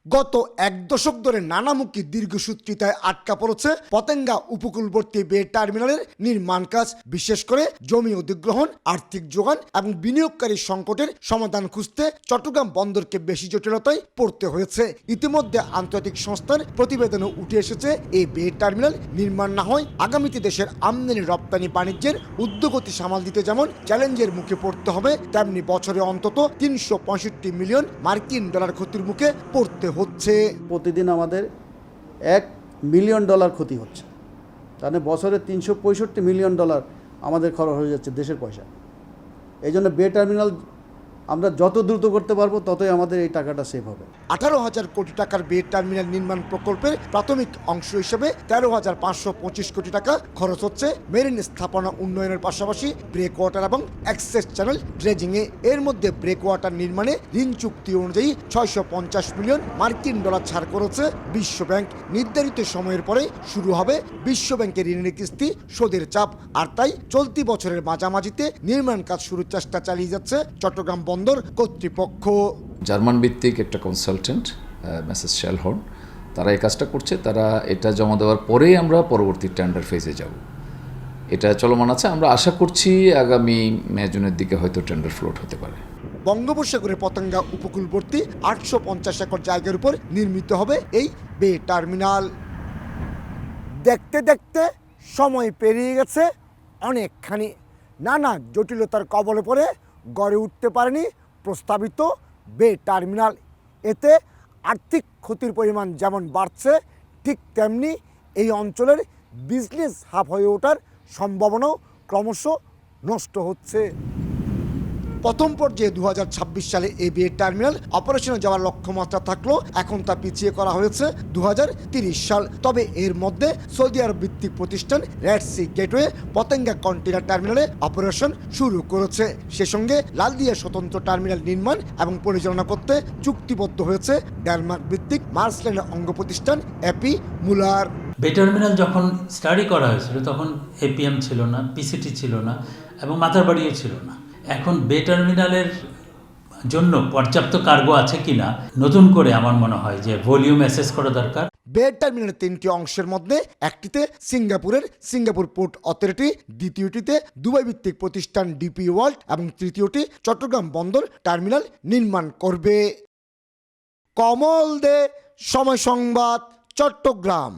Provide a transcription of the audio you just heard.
গত এক দশক ধরে নানামুখী দীর্ঘসূত্রিতায় আটকা পড়েছে পতেঙ্গা উপকূলবর্তী বে টার্মিনালের নির্মাণ কাজ, বিশেষ করে জমি অধিগ্রহণ, আর্থিক যোগান এবং বিনিয়োগকারী সংকটের সমাধান খুঁজতে চট্টগ্রাম বন্দরকে বেশি জটিলতায় পড়তে হয়েছে। ইতিমধ্যে আন্তর্জাতিক সংস্থার প্রতিবেদনে উঠে এসেছে, এই বে টার্মিনাল নির্মাণ না হয় আগামীতে দেশের আমদানি রপ্তানি বাণিজ্যের উদ্যোগতি সামাল দিতে যেমন চ্যালেঞ্জের মুখে পড়তে হবে, তেমনি বছরে অন্তত ৩৬৫ মিলিয়ন মার্কিন ডলার ক্ষতির মুখে পড়তে হচ্ছে। প্রতিদিন আমাদের $1 মিলিয়ন ক্ষতি হচ্ছে, তাহলে বছরে $৩৬৫ মিলিয়ন আমাদের খরচ হয়ে যাচ্ছে দেশের পয়সা। এই জন্য বে টার্মিনাল আমরা যত দ্রুত করতে পারবো ততই আমাদের এই টাকাটা সেভ হবে। ১৮,০০০ কোটি টাকার বে টার্মিনাল নির্মাণ প্রকল্পের প্রাথমিক অংশ হিসেবে ১৩,৫২৫ কোটি টাকা খরচ হচ্ছে মেরিন স্থাপনা উন্নয়নের পাশাপাশি ব্রেক ওয়াটার এবং অ্যাক্সেস চ্যানেল ড্রেজিংয়ে। এর মধ্যে ব্রেক ওয়াটার নির্মাণে ঋণ চুক্তি অনুযায়ী ৬৫০ মিলিয়ন মার্কিন ডলার ছাড় করেছে বিশ্বব্যাংক। নির্ধারিত সময়ের পরে শুরু হবে বিশ্বব্যাংকের ঋণের কিস্তি শোধের চাপ, আর তাই চলতি বছরের মাঝামাঝিতে নির্মাণ কাজ শুরুর চেষ্টা চালিয়ে যাচ্ছে চট্টগ্রাম বন্দর কর্তৃপক্ষ। জার্মান ভিত্তিক একটা কনসালটেন্ট মেসেস শেলহর্ন, তারা এই কাজটা করছে। তারা এটা জমা দেওয়ার পরেই আমরা পরবর্তী টেন্ডার ফেজে যাব। এটা চলমান আছে, আমরা আশা করছি আগামী মে জুনের দিকে হয়তো টেন্ডার ফ্লোট হতে পারে। বঙ্গোপসাগরে পতেঙ্গা উপকূলবর্তী ৮৫০ একর জায়গার উপর নির্মিত হবে এই বে টার্মিনাল। দেখতে দেখতে সময় পেরিয়ে গেছে অনেকখানি। নানা জটিলতার কবলে পড়ে গড়ে উঠতে পারেনি প্রস্তাবিত বে টার্মিনাল। এতে আর্থিক ক্ষতির পরিমাণ যেমন বাড়ছে, ঠিক তেমনি এই অঞ্চলের বিজনেস হাব হয়ে ওঠার সম্ভাবনাও ক্রমশ নষ্ট হচ্ছে। প্রথম পর্যায়ে ২০২৬ সালে এই বে টার্মিনাল অপারেশনে যাওয়ার লক্ষ্যমাত্রা থাকলেও এখন তা পিছিয়ে করা হয়েছে ২০৩০ সাল। তবে এর মধ্যে সৌদি আরব ভিত্তিক প্রতিষ্ঠান Red Sea Gateway Patenga container টার্মিনালে অপারেশন শুরু করেছে। সে সঙ্গে লালদিয়া স্বতন্ত্র টার্মিনাল নির্মাণ এবং পরিচালনা করতে চুক্তিবদ্ধ হয়েছে ডেনমার্ক ভিত্তিক মার্সল্যান্ডের অঙ্গ প্রতিষ্ঠান এপি মুলার। বে টার্মিনাল যখন স্টাডি করা হয়েছিল তখন এপিএম ছিল না, পিসিটি ছিল না এবং মাথারবাড়িও ছিল না। এখন বে টার্মিনালের জন্য পর্যাপ্ত কার্গো আছে কিনা নতুন করে আমার মনে হয় যে ভলিউম অ্যাসেস করা দরকার। বে টার্মিনালের ৩টি অংশের মধ্যে একটিতে সিঙ্গাপুরের সিঙ্গাপুর পোর্ট অথরিটি, দ্বিতীয়টিতে দুবাই ভিত্তিক প্রতিষ্ঠান ডিপি ওয়ার্ল্ড এবং তৃতীয়টি চট্টগ্রাম বন্দর টার্মিনাল নির্মাণ করবে। কমল দে, সময় সংবাদ, চট্টগ্রাম।